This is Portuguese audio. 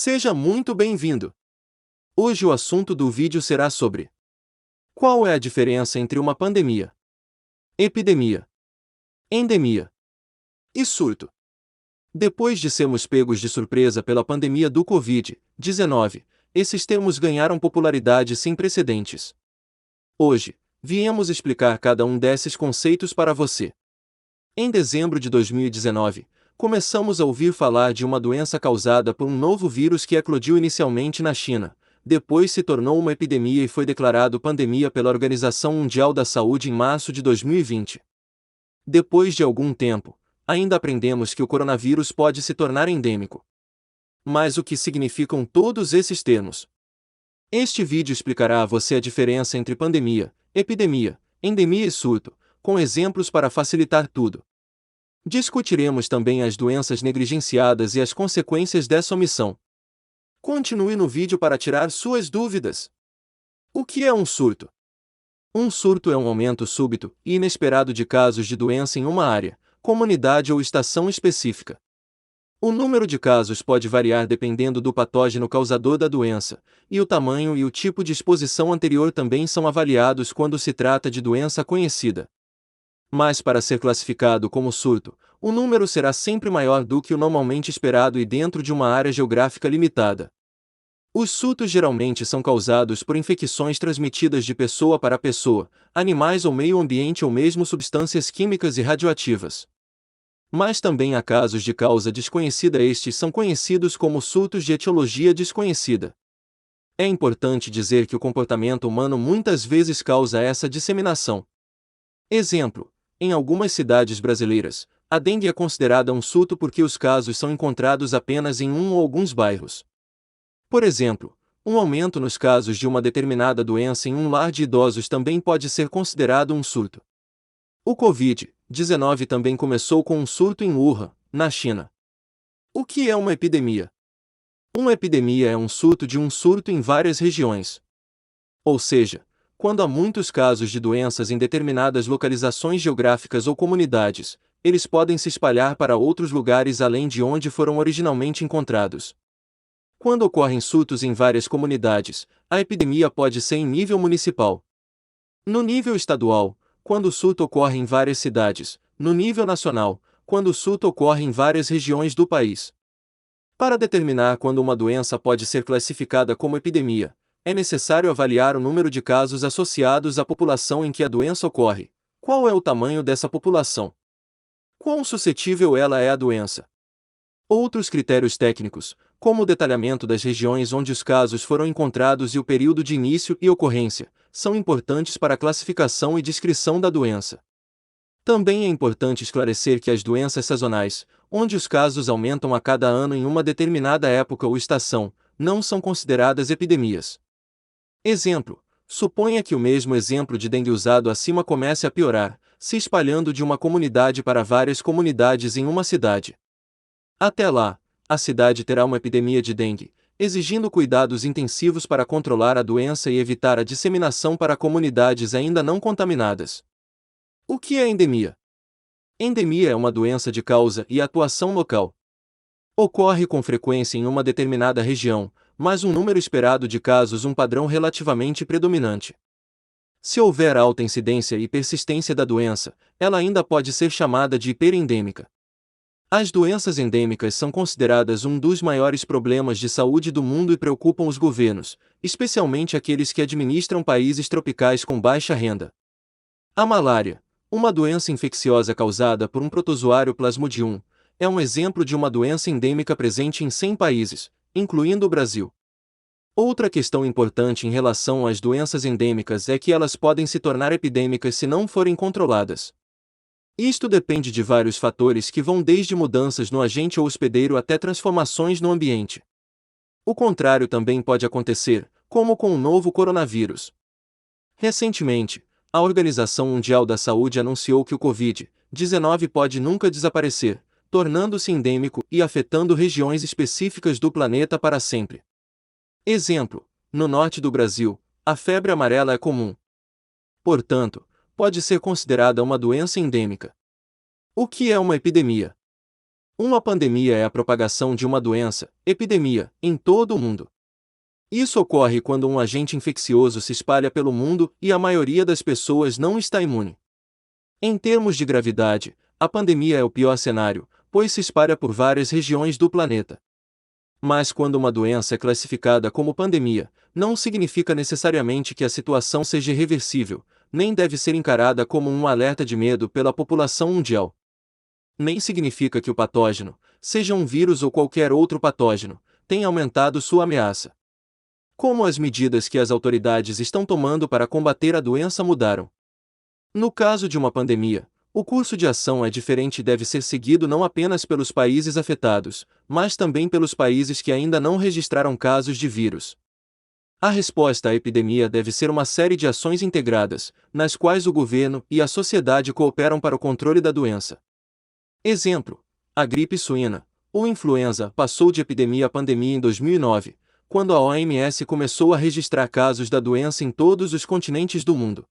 Seja muito bem-vindo! Hoje o assunto do vídeo será sobre: qual é a diferença entre uma pandemia, epidemia, endemia e surto? Depois de sermos pegos de surpresa pela pandemia do Covid-19, esses termos ganharam popularidade sem precedentes. Hoje, viemos explicar cada um desses conceitos para você. Em dezembro de 2019, começamos a ouvir falar de uma doença causada por um novo vírus que eclodiu inicialmente na China, depois se tornou uma epidemia e foi declarado pandemia pela Organização Mundial da Saúde em março de 2020. Depois de algum tempo, ainda aprendemos que o coronavírus pode se tornar endêmico. Mas o que significam todos esses termos? Este vídeo explicará a você a diferença entre pandemia, epidemia, endemia e surto, com exemplos para facilitar tudo. Discutiremos também as doenças negligenciadas e as consequências dessa omissão. Continue no vídeo para tirar suas dúvidas. O que é um surto? Um surto é um aumento súbito e inesperado de casos de doença em uma área, comunidade ou estação específica. O número de casos pode variar dependendo do patógeno causador da doença, e o tamanho e o tipo de exposição anterior também são avaliados quando se trata de doença conhecida. Mas para ser classificado como surto, o número será sempre maior do que o normalmente esperado e dentro de uma área geográfica limitada. Os surtos geralmente são causados por infecções transmitidas de pessoa para pessoa, animais ou meio ambiente ou mesmo substâncias químicas e radioativas. Mas também há casos de causa desconhecida, estes são conhecidos como surtos de etiologia desconhecida. É importante dizer que o comportamento humano muitas vezes causa essa disseminação. Exemplo: em algumas cidades brasileiras, a dengue é considerada um surto porque os casos são encontrados apenas em um ou alguns bairros. Por exemplo, um aumento nos casos de uma determinada doença em um lar de idosos também pode ser considerado um surto. O Covid-19 também começou com um surto em Wuhan, na China. O que é uma epidemia? Uma epidemia é um surto de um surto em várias regiões. Ou seja, quando há muitos casos de doenças em determinadas localizações geográficas ou comunidades, eles podem se espalhar para outros lugares além de onde foram originalmente encontrados. Quando ocorrem surtos em várias comunidades, a epidemia pode ser em nível municipal. No nível estadual, quando o surto ocorre em várias cidades. No nível nacional, quando o surto ocorre em várias regiões do país. Para determinar quando uma doença pode ser classificada como epidemia, é necessário avaliar o número de casos associados à população em que a doença ocorre. Qual é o tamanho dessa população? Quão suscetível ela é à doença? Outros critérios técnicos, como o detalhamento das regiões onde os casos foram encontrados e o período de início e ocorrência, são importantes para a classificação e descrição da doença. Também é importante esclarecer que as doenças sazonais, onde os casos aumentam a cada ano em uma determinada época ou estação, não são consideradas epidemias. Exemplo: suponha que o mesmo exemplo de dengue usado acima comece a piorar, se espalhando de uma comunidade para várias comunidades em uma cidade. Até lá, a cidade terá uma epidemia de dengue, exigindo cuidados intensivos para controlar a doença e evitar a disseminação para comunidades ainda não contaminadas. O que é endemia? Endemia é uma doença de causa e atuação local. Ocorre com frequência em uma determinada região, mas um número esperado de casos um padrão relativamente predominante. Se houver alta incidência e persistência da doença, ela ainda pode ser chamada de hiperendêmica. As doenças endêmicas são consideradas um dos maiores problemas de saúde do mundo e preocupam os governos, especialmente aqueles que administram países tropicais com baixa renda. A malária, uma doença infecciosa causada por um protozoário Plasmodium, é um exemplo de uma doença endêmica presente em 100 países, incluindo o Brasil. Outra questão importante em relação às doenças endêmicas é que elas podem se tornar epidêmicas se não forem controladas. Isto depende de vários fatores que vão desde mudanças no agente ou hospedeiro até transformações no ambiente. O contrário também pode acontecer, como com o novo coronavírus. Recentemente, a Organização Mundial da Saúde anunciou que o Covid-19 pode nunca desaparecer, tornando-se endêmico e afetando regiões específicas do planeta para sempre. Exemplo: no norte do Brasil, a febre amarela é comum. Portanto, pode ser considerada uma doença endêmica. O que é uma epidemia? Uma pandemia é a propagação de uma doença, epidemia, em todo o mundo. Isso ocorre quando um agente infeccioso se espalha pelo mundo e a maioria das pessoas não está imune. Em termos de gravidade, a pandemia é o pior cenário, pois se espalha por várias regiões do planeta. Mas quando uma doença é classificada como pandemia, não significa necessariamente que a situação seja irreversível, nem deve ser encarada como um alerta de medo pela população mundial. Nem significa que o patógeno, seja um vírus ou qualquer outro patógeno, tenha aumentado sua ameaça. Como as medidas que as autoridades estão tomando para combater a doença mudaram. No caso de uma pandemia, o curso de ação é diferente e deve ser seguido não apenas pelos países afetados, mas também pelos países que ainda não registraram casos de vírus. A resposta à epidemia deve ser uma série de ações integradas, nas quais o governo e a sociedade cooperam para o controle da doença. Exemplo: a gripe suína, ou influenza, passou de epidemia a pandemia em 2009, quando a OMS começou a registrar casos da doença em todos os continentes do mundo.